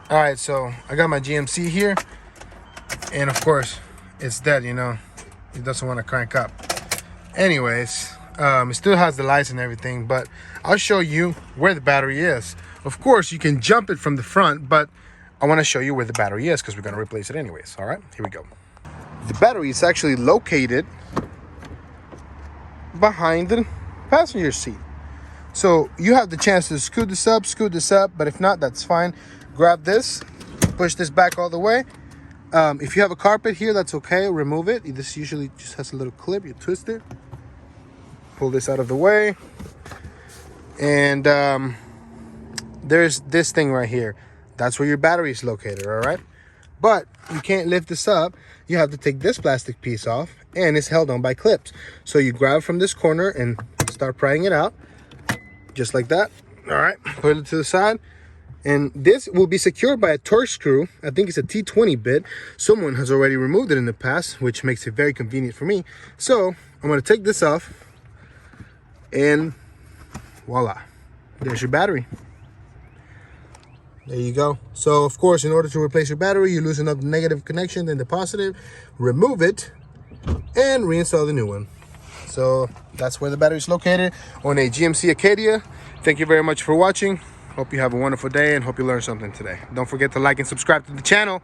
All right, so I got my GMC here, and of course, it's dead, you know. It doesn't want to crank up. Anyways, it still has the lights and everything, but I'll show you where the battery is. Of course, you can jump it from the front, but I want to show you where the battery is because we're going to replace it anyways. All right, here we go. The battery is actually located behind the passenger seat. So you have the chance to scoot this up, but if not, that's fine. Grab this, push this back all the way. If you have a carpet here, that's okay, remove it. This usually just has a little clip, you twist it. Pull this out of the way. And there's this thing right here. That's where your battery is located, all right? But you can't lift this up. You have to take this plastic piece off, and it's held on by clips. So you grab from this corner and start prying it out, just like that. All right, put it to the side. And this will be secured by a Torx screw. I think it's a T20 bit. Someone has already removed it in the past, which makes it very convenient for me. So I'm gonna take this off, and voila, there's your battery. There you go. So of course, in order to replace your battery, you loosen up the negative connection, then the positive, remove it, and reinstall the new one. So that's where the battery is located on a GMC Acadia. Thank you very much for watching. Hope you have a wonderful day and hope you learned something today. Don't forget to like and subscribe to the channel.